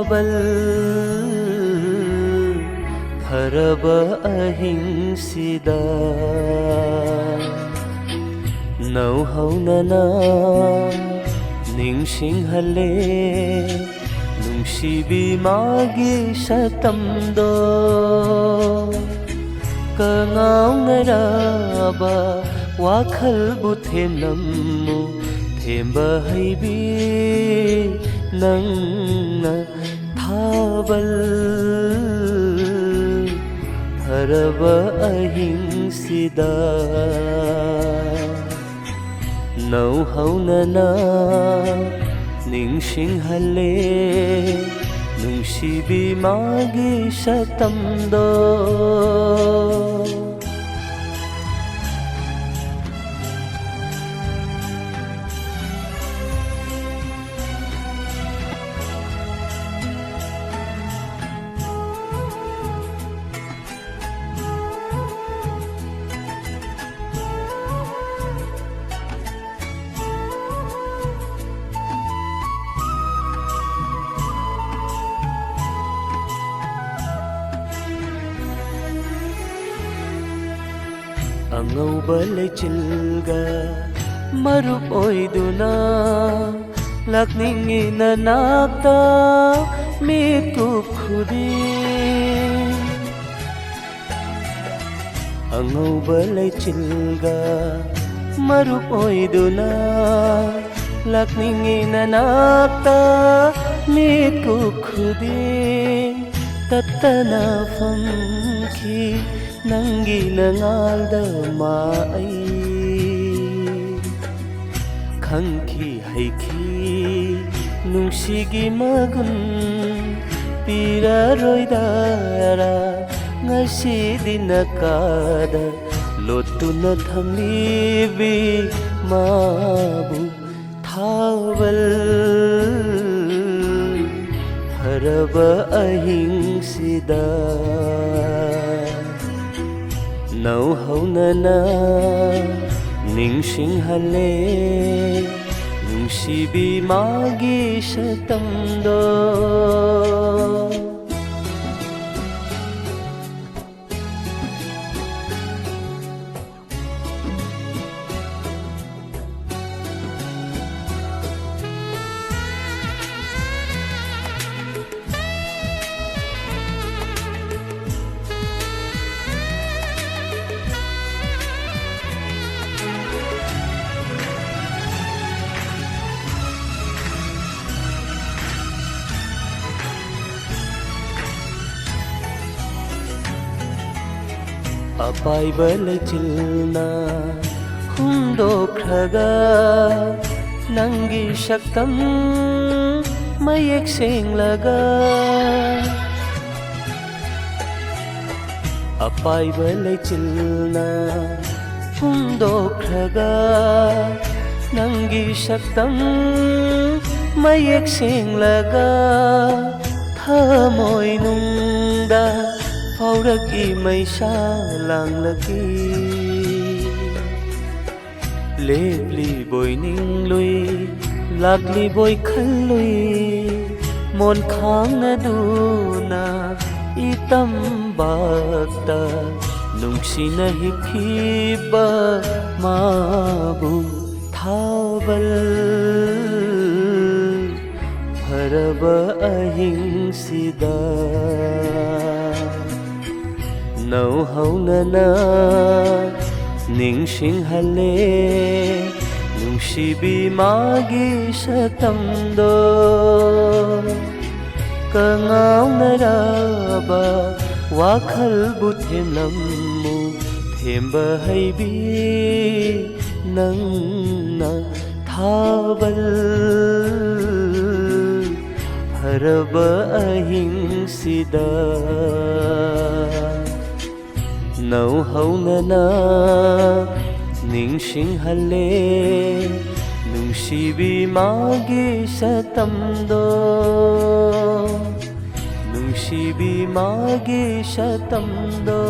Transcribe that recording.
ꯊꯥꯕꯜ ꯐꯔꯕ ꯑꯍꯤꯡꯁꯤꯗ ꯅꯧꯍꯧꯅꯅ ꯅꯤꯡꯁꯤꯡꯍꯜꯂꯦ ꯅꯨꯡꯁꯤꯕꯤ ꯃꯥꯒꯤ ꯁꯛꯇꯝꯗꯣ ꯀꯉꯥꯎꯅꯔꯕ ꯋꯥꯈꯜꯕꯨ ꯊꯦꯝꯂꯝꯃꯨ ꯊꯦꯝꯕ ꯍꯩꯕꯤ ꯅꯪꯅ ꯊꯥꯕꯜ ꯐꯔꯕ ꯑꯍꯤꯡꯁꯤꯗ ꯅꯧꯍꯧꯅꯅ ꯅꯤꯡꯁꯤꯡꯍꯜꯂꯦ ꯅꯨꯡꯁꯤꯕꯤ ꯃꯥꯒꯤ ꯁꯛꯇꯝꯗꯣ ꯑꯉꯧꯕ ꯂꯩꯆꯤꯜꯒ ꯃꯔꯨꯞ ꯑꯣꯏꯗꯨꯅ ꯂꯥꯛꯅꯤꯡꯉꯤ ꯅꯅꯥꯛꯇ ꯃꯤꯠꯀꯨꯞ ꯈꯨꯗꯤꯡ ꯑꯉꯧꯕ ꯂꯩꯆꯤꯜꯒ ꯃꯔꯨꯞ ꯑꯣꯏꯗꯨꯅ ꯂꯥꯛꯅꯤꯡꯉꯤ ꯅꯅꯥꯛꯇ ꯃꯤꯠꯀꯨꯞ ꯈꯨꯗꯤꯡ ꯇꯠꯇꯅ ꯐꯝꯈꯤ ꯅꯪꯒꯤ ꯅꯉꯥꯜꯗ ꯑꯩ ꯈꯪꯈꯤ ꯍꯩꯈꯤ ꯅꯨꯡꯁꯤꯒꯤ ꯃꯒꯨꯟ ꯄꯤꯔꯔꯣꯏꯗꯔꯥ ꯉꯁꯤꯗꯤ ꯅꯀꯥꯗ ꯂꯣꯠꯇꯨꯅ ꯊꯝꯂꯤꯕꯤ ꯃꯥꯕꯨ ꯊꯥꯕꯜ ꯐꯔꯕ ꯑꯍꯤꯡꯁꯤꯗ ꯅꯧꯍꯧꯅꯅ ꯅꯤꯡꯁꯤꯡꯍꯜꯂꯦ ꯅꯨꯡꯁꯤꯕꯤ ꯃꯥꯒꯤ ꯁꯛꯇꯝꯗꯣ ꯑꯄꯥꯏꯕ ꯂꯩꯆꯤꯜꯅ ꯍꯨꯝꯗꯣꯛꯈ꯭ꯔꯒ ꯅꯪꯒꯤ ꯁꯛꯇꯝ ꯃꯌꯦꯛ ꯁꯦꯡꯂꯒ ꯑꯄꯥꯏꯕ ꯂꯩꯆꯤꯜꯅ ꯍꯨꯝꯗꯣꯛꯈ꯭ꯔꯒ ꯅꯪꯒꯤ ꯁꯛꯇꯝ ꯃꯌꯦꯛ ꯁꯦꯡꯂꯒ ꯊꯃꯣꯏꯅꯨꯡꯗ ꯐꯥꯎꯔꯛꯏ ꯃꯩꯁꯥ ꯂꯥꯡꯂꯛꯏ ꯂꯦꯞꯂꯤꯕꯣꯏ ꯅꯤꯡꯂꯨꯏ ꯂꯥꯛꯂꯤꯕꯣꯏ ꯈꯜꯂꯨꯏ ꯃꯣꯟ ꯈꯥꯡꯅꯗꯨꯅ ꯏꯇꯝꯕꯥꯛꯇ ꯅꯨꯡꯁꯤꯅ ꯍꯤꯞꯈꯤꯕ ꯃꯥꯕꯨ ꯊꯥꯕꯜ ꯐꯔꯕ ꯑꯍꯤꯡꯁꯤda ꯅꯧꯍꯧꯅꯅ ꯅꯤꯡꯁꯤꯡꯍꯜꯂꯦ ꯅꯨꯡꯁꯤꯕꯤ ꯃꯥꯒꯤ ꯁꯛꯇꯝꯗꯣ ꯀꯉꯥꯎꯅꯔꯕ ꯋꯥꯈꯜꯕꯨ ꯊꯦꯝꯂꯝꯃꯨ ꯊꯦꯝꯕ ꯍꯩꯕꯤ ꯅꯪꯅ ꯊꯥꯕꯜ ꯐꯔꯕ ꯑꯍꯤꯡꯁꯤꯗ ꯅꯧꯍꯧꯅꯅ ꯅꯤꯡꯁꯤꯡꯍꯜꯂꯦ ꯅꯨꯡꯁꯤꯕꯤ ꯃꯥꯒꯤ ꯁꯛꯇꯝꯗꯣ ꯅꯨꯡꯁꯤꯕꯤ ꯃꯥꯒꯤ ꯁꯛꯇꯝꯗꯣ